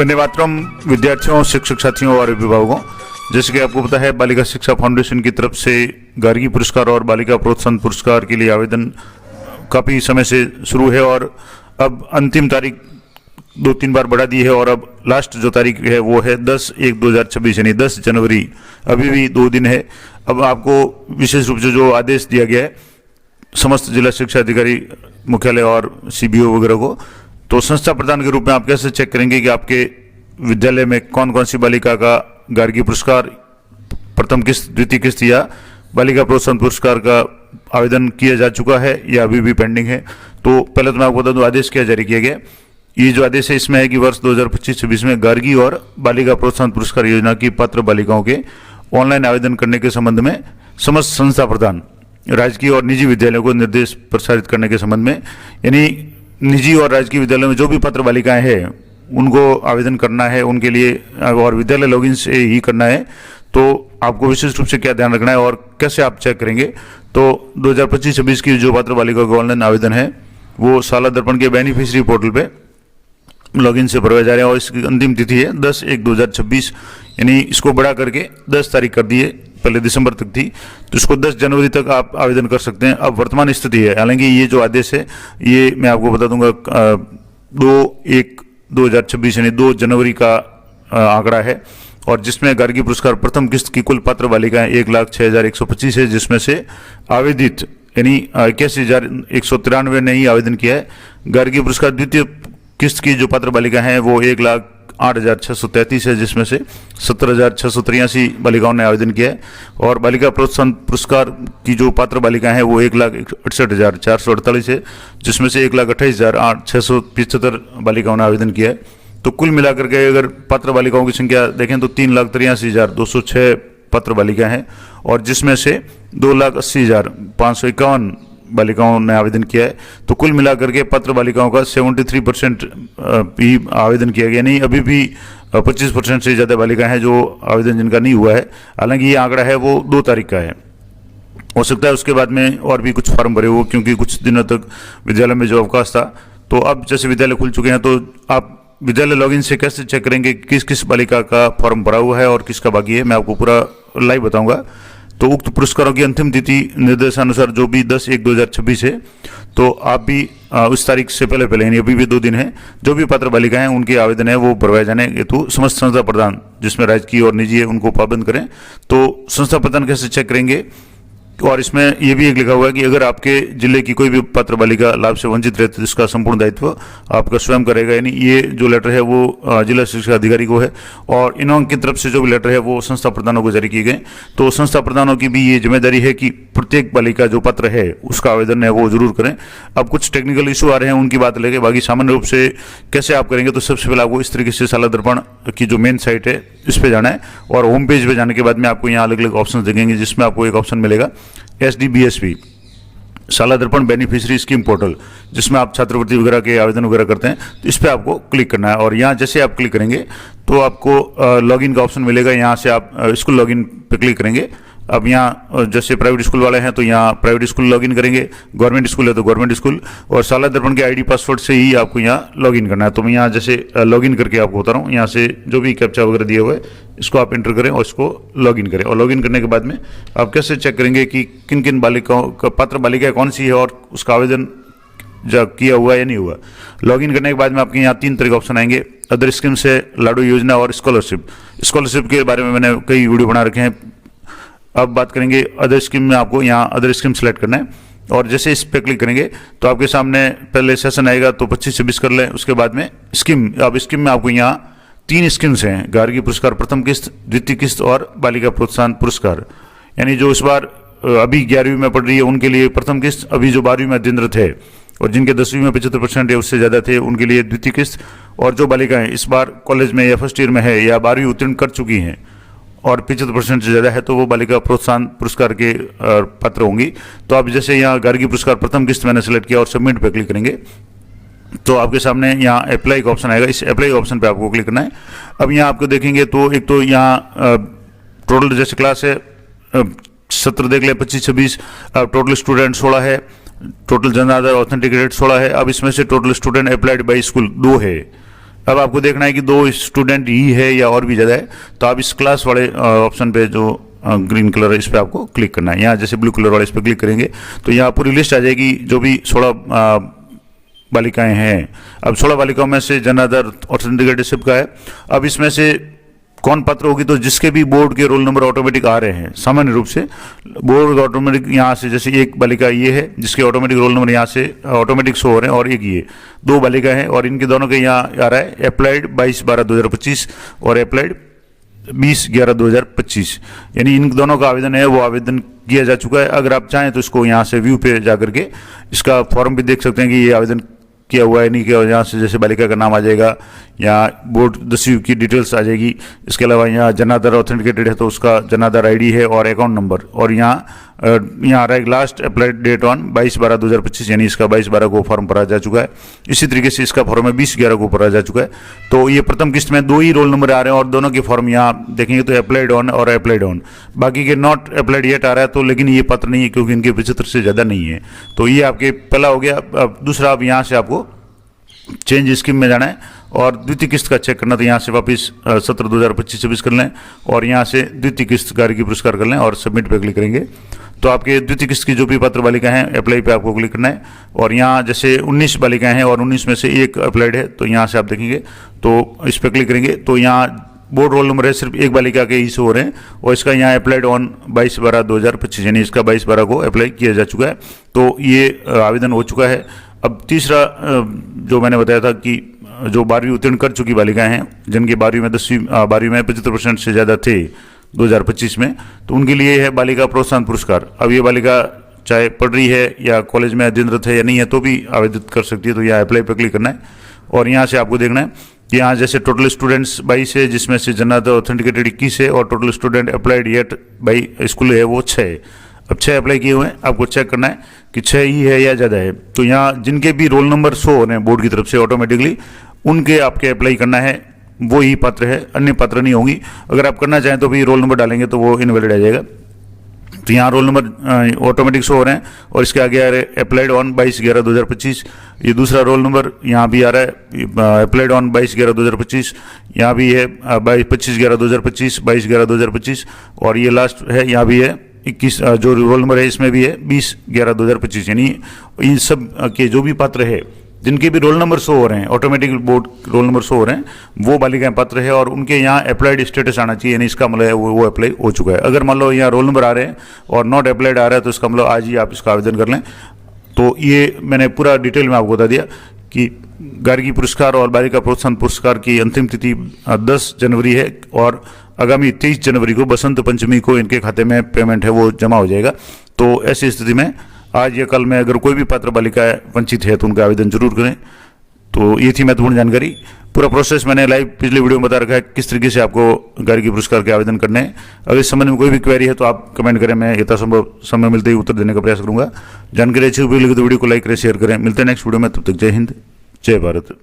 वंदे मातरम। विद्यार्थियों, शिक्षक साथियों और अभिभावकों, जैसे कि आपको पता है, बालिका शिक्षा फाउंडेशन की तरफ से गार्गी पुरस्कार और बालिका प्रोत्साहन पुरस्कार के लिए आवेदन काफ़ी समय से शुरू है और अब अंतिम तारीख 2-3 बार बढ़ा दी है और अब लास्ट जो तारीख है वो है 10/1/2026 यानी 10 जनवरी। अभी भी 2 दिन है। अब आपको विशेष रूप से जो आदेश दिया गया है समस्त जिला शिक्षा अधिकारी मुख्यालय और CBO वगैरह को, तो संस्था प्रधान के रूप में आप कैसे चेक करेंगे कि आपके विद्यालय में कौन कौन सी बालिका का गार्गी पुरस्कार प्रथम किस्त, द्वितीय किस्त या बालिका प्रोत्साहन पुरस्कार का आवेदन किया जा चुका है या अभी भी पेंडिंग है। तो पहले तो मैं आपको बता दूं आदेश क्या जारी किया गया। ये जो आदेश है इसमें है कि वर्ष 2025-26 में गार्गी और बालिका प्रोत्साहन पुरस्कार योजना की पात्र बालिकाओं के ऑनलाइन आवेदन करने के संबंध में समस्त संस्था प्रधान राजकीय और निजी विद्यालयों को निर्देश प्रसारित करने के संबंध में, यानी निजी और राजकीय विद्यालयों में जो भी पात्र बालिकाएं हैं उनको आवेदन करना है उनके लिए, और विद्यालय लॉगिन से ही करना है। तो आपको विशेष रूप से क्या ध्यान रखना है और कैसे आप चेक करेंगे, तो 2025-26 की जो पात्र बालिकाओं का ऑनलाइन आवेदन है वो साला दर्पण के बेनिफिशियरी पोर्टल पे लॉगिन से भरवाए जा रहे हैं और इसकी अंतिम तिथि है 10/1/2026, यानी इसको बढ़ा करके 10 तारीख कर दिए, पहले दिसंबर तक थी, तो इसको 10 जनवरी तक आप आवेदन कर सकते हैं। अब वर्तमान स्थिति है, हालांकि ये जो आदेश है ये मैं आपको बता दूंगा 2/1/2026 यानी 2 जनवरी का आंकड़ा है और जिसमें गार्गी पुरस्कार प्रथम किस्त की कुल पात्र बालिकाएं 1,06,125 है, जिसमें से आवेदित यानी 81,193 ने ही आवेदन किया है। गार्गी पुरस्कार द्वितीय किस्त की जो पात्र बालिका हैं वो 1,08,633 है, जिसमें से 17,683 बालिकाओं ने आवेदन किया है और बालिका प्रोत्साहन पुरस्कार की जो पात्र बालिकाएं हैं वो 1,68,448 है, जिसमें से 1,28,675 बालिकाओं ने आवेदन किया है। तो कुल मिलाकर के अगर पात्र बालिकाओं की संख्या देखें तो 3,83,206 पात्र बालिकाएं हैं और जिसमें से 2,80,551 बालिकाओं ने आवेदन किया है। तो कुल मिलाकर के पात्र बालिकाओं का 73% ही आवेदन किया गया, नहीं अभी भी 25% से ज़्यादा बालिकाएं हैं जो आवेदन जिनका नहीं हुआ है। हालांकि ये आंकड़ा है वो 2 तारीख का है, हो सकता है उसके बाद में और भी कुछ फॉर्म भरे हो, क्योंकि कुछ दिनों तक विद्यालय में जो अवकाश था। तो अब जैसे विद्यालय खुल चुके हैं तो आप विद्यालय लॉगिन से कैसे चेक करेंगे किस किस बालिका का फॉर्म भरा हुआ है और किसका बाकी है, मैं आपको पूरा लाइव बताऊंगा। तो उक्त पुरस्कारों की अंतिम तिथि निर्देशानुसार जो भी 10/1/2026 है, तो आप भी उस तारीख से पहले यानी अभी भी 2 दिन है, जो भी पात्र बालिका हैं उनके आवेदन है वो भरवाए जाने हेतु समस्त संस्था प्रधान जिसमें राजकीय और निजी है उनको पाबंद करें। तो संस्था प्रधान कैसे चेक करेंगे, और इसमें यह भी एक लिखा हुआ है कि अगर आपके जिले की कोई भी पात्र बालिका लाभ से वंचित रहती है तो इसका संपूर्ण दायित्व आपका स्वयं करेगा, यानी ये जो लेटर है वो जिला शिक्षा अधिकारी को है और इन्हों की तरफ से जो भी लेटर है वो संस्था प्रधानों को जारी किए गए। तो संस्था प्रधानों की भी ये जिम्मेदारी है कि प्रत्येक बालिका जो पात्र है उसका आवेदन है वो जरूर करें। अब कुछ टेक्निकल इशू आ रहे हैं उनकी बात लेके, बाकी सामान्य रूप से कैसे आप करेंगे, तो सबसे पहले आपको इस तरीके से साला दर्पण की जो मेन साइट है इस पर जाना है और होम पेज पे जाने के बाद में आपको यहाँ अलग अलग ऑप्शन दिखेंगे, जिसमें आपको एक ऑप्शन मिलेगा SDBSP साला दर्पण बेनिफिशियरी स्कीम पोर्टल, जिसमें आप छात्रवृत्ति वगैरह के आवेदन वगैरह करते हैं। तो इस पर आपको क्लिक करना है और यहाँ जैसे आप क्लिक करेंगे तो आपको लॉगिन का ऑप्शन मिलेगा। यहाँ से आप स्कूल लॉगिन पे क्लिक करेंगे। अब यहाँ जैसे प्राइवेट स्कूल वाले हैं तो यहाँ प्राइवेट स्कूल लॉगिन करेंगे, गवर्नमेंट स्कूल है तो गवर्नमेंट स्कूल, और साला दर्पण के ID पासवर्ड से ही आपको यहाँ लॉगिन करना है। तो मैं यहाँ जैसे लॉगिन करके आपको बता रहा हूँ, यहाँ से जो भी कैप्चा वगैरह दिए हुए इसको आप एंटर करें और इसको लॉगिन करें। और लॉगिन करने के बाद में आप कैसे चेक करेंगे कि किन किन बालिकाओं का पात्र बालिका कौन सी है और उसका आवेदन किया हुआ या नहीं हुआ। लॉगिन करने के बाद में आपके यहाँ 3 तरह के ऑप्शन आएंगे, अदर स्कीम से लाडू योजना और स्कॉलरशिप। स्कॉलरशिप के बारे में मैंने कई वीडियो बना रखे हैं। अब बात करेंगे अदर स्कीम में, आपको यहाँ अदर स्कीम सेलेक्ट करना है और जैसे इस पे क्लिक करेंगे तो आपके सामने पहले सेशन आएगा, तो 25-26 कर लें। उसके बाद में स्कीम, अब स्कीम में आपको यहाँ 3 स्कीम्स हैं, गार्गी पुरस्कार प्रथम किस्त, द्वितीय किस्त और बालिका प्रोत्साहन पुरस्कार। यानी जो इस बार अभी 11वीं में पढ़ रही है उनके लिए प्रथम किस्त, अभी जो 12वीं में अध्ययनरत है और जिनके 10वीं में 75% या उससे ज़्यादा थे उनके लिए द्वितीय किस्त, और जो बालिकाएं इस बार कॉलेज में या फर्स्ट ईयर में है या 12वीं उत्तीर्ण कर चुकी हैं और 75% से ज़्यादा है तो वो बालिका प्रोत्साहन पुरस्कार के पात्र होंगी। तो आप जैसे यहाँ गार्गी पुरस्कार प्रथम किस्त मैंने सेलेक्ट किया और सबमिट पे क्लिक करेंगे तो आपके सामने यहाँ अप्लाई का ऑप्शन आएगा। इस अप्लाई ऑप्शन पे आपको क्लिक करना है। अब यहाँ आपको देखेंगे तो एक तो यहाँ टोटल जैसे क्लास है सत्र देख ले 25-26, टोटल स्टूडेंट 16 है, टोटल जनरल ऑथेंटिकेटेड 16 है। अब इसमें से total student applied by school 2 है। अब आपको देखना है कि 2 स्टूडेंट ही है या और भी ज़्यादा है, तो आप इस क्लास वाले ऑप्शन पे जो ग्रीन कलर है इस पर आपको क्लिक करना है। यहाँ जैसे ब्लू कलर वाले इस पर क्लिक करेंगे तो यहाँ पूरी लिस्ट आ जाएगी जो भी 16 बालिकाएं हैं। अब 16 बालिकाओं में से जन आधार ऑथेंटिकेटेड शिप का है। अब इसमें से कौन पात्र होगी, तो जिसके भी बोर्ड के रोल नंबर ऑटोमेटिक आ रहे हैं सामान्य रूप से बोर्ड ऑटोमेटिक, यहाँ से जैसे एक बालिका ये है जिसके ऑटोमेटिक रोल नंबर यहाँ से ऑटोमेटिक शो हो रहे हैं, और एक ये 2 बालिका हैं और इनके दोनों के यहाँ आ रहा है अप्लाइड 22/12/2025 और अप्लाइड 20/11/2025, यानी इन दोनों का आवेदन है वो आवेदन किया जा चुका है। अगर आप चाहें तो इसको यहाँ से व्यू पे जा करके इसका फॉर्म भी देख सकते हैं कि ये आवेदन किया हुआ है नहीं किया हुआ। यहाँ से जैसे बालिका का नाम आ जाएगा, यहाँ बोर्ड 10वीं की डिटेल्स आ जाएगी। इसके अलावा यहाँ जन आधार ऑथेंटिकेटेड है तो उसका जन आधार ID है और अकाउंट नंबर, और यहाँ आ रहा है लास्ट अप्लाइड डेट ऑन 22/12/2025, यानी इसका 22/12 को फॉर्म भरा जा चुका है। इसी तरीके से इसका फॉर्म है 20/11 को भरा जा चुका है। तो ये प्रथम किस्त में 2 ही रोल नंबर आ रहे हैं और दोनों के फॉर्म यहाँ देखेंगे तो अप्लाइड ऑन और अप्लाइड ऑन, बाकी के नॉट अप्लाइड येट आ रहा है, तो लेकिन ये पत्र नहीं है क्योंकि इनके 75 से ज़्यादा नहीं है। तो ये आपके पहला हो गया। अब दूसरा, अब यहाँ से आपको चेंज स्कीम में जाना है और द्वितीय किस्त का चेक करना, तो यहाँ से वापस 17/2025-26 कर लें और यहाँ से द्वितीय किस्त गार्गी पुरस्कार कर लें और सबमिट पे क्लिक करेंगे तो आपके द्वितीय किस्त की जो भी पात्र बालिका हैं अप्लाई पे आपको क्लिक करना है। और यहाँ जैसे 19 बालिकाएं हैं और 19 में से एक अप्लाइड है, तो यहाँ से आप देखेंगे तो इस पर क्लिक करेंगे तो यहाँ बोर्ड रोल नंबर है सिर्फ एक बालिका के ही से हो रहे हैं और इसका यहाँ अप्लाइड ऑन 22/12/2025, यानी इसका 22/12 को अप्लाई किया जा चुका है। तो ये आवेदन हो चुका है। अब तीसरा जो मैंने बताया था कि जो 12वीं उत्तीर्ण कर चुकी बालिकाएं हैं जिनके 12वीं में 75% से ज़्यादा थे 2025 में, तो उनके लिए है बालिका प्रोत्साहन पुरस्कार। अब ये बालिका चाहे पढ़ रही है या कॉलेज में अध्ययनरत है या नहीं है तो भी आवेदित कर सकती है। तो यहाँ अप्लाई पर क्लिक करना है और यहाँ से आपको देखना है कि यहाँ जैसे टोटल स्टूडेंट्स 22 है जिसमें से जन आधार ऑथेंटिकेटेड 21 है और total student applied yet by school है वो 6 है। अब 6 अप्लाई किए हुए हैं, आपको चेक करना है कि 6 ही है या ज़्यादा है। तो यहाँ जिनके भी रोल नंबर शो हो रहे हैं बोर्ड की तरफ से ऑटोमेटिकली उनके आपके अप्लाई करना है, वो ही पात्र है, अन्य पात्र नहीं होंगी। अगर आप करना चाहें तो भी रोल नंबर डालेंगे तो वो इनवैलिड आ जाएगा। तो यहाँ रोल नंबर ऑटोमेटिक शो हो रहे हैं और इसके आगे आ रहे हैं अप्लाइड ऑन 22/11/2025। ये दूसरा रोल नंबर यहाँ भी आ रहा है अप्लाइड ऑन 22/11/2025, यहाँ भी है 25/11/2025, 22/11/2025 और ये लास्ट है यहाँ भी है 21 जो रोल नंबर है इसमें भी है 20/11/2025। यानी इन सब के जो भी पात्र है जिनके भी रोल नंबर शो हो रहे हैं automatic board roll number show हो रहे हैं वो बालिकाएं पात्र है और उनके यहाँ अप्लाइड स्टेटस आना चाहिए, यानी इसका मतलब है वो अप्लाई हो चुका है। अगर मान लो यहाँ रोल नंबर आ रहे हैं और नॉट अप्लाइड आ रहा है तो इसका मतलब आज ही आप इसका आवेदन कर लें। तो ये मैंने पूरा डिटेल में आपको बता दिया कि गार्गी पुरस्कार और बालिका प्रोत्साहन पुरस्कार की अंतिम तिथि 10 जनवरी है और आगामी 23 जनवरी को बसंत पंचमी को इनके खाते में पेमेंट है वो जमा हो जाएगा। तो ऐसी स्थिति में आज या कल में अगर कोई भी पात्र बालिका वंचित है तो उनका आवेदन जरूर करें। तो ये थी महत्वपूर्ण जानकारी। पूरा प्रोसेस मैंने लाइव पिछले वीडियो में बता रखा है किस तरीके से आपको गार्गी पुरस्कार के आवेदन करने हैं। अगर इस संबंध में कोई भी क्वेरी है तो आप कमेंट करें, मैं यथासंभव समय मिलते ही उत्तर देने का प्रयास करूंगा। जानकारी अच्छी लगी तो वीडियो को लाइक करें, शेयर करें। मिलते हैं नेक्स्ट वीडियो में, तब तक जय हिंद, जय भारत।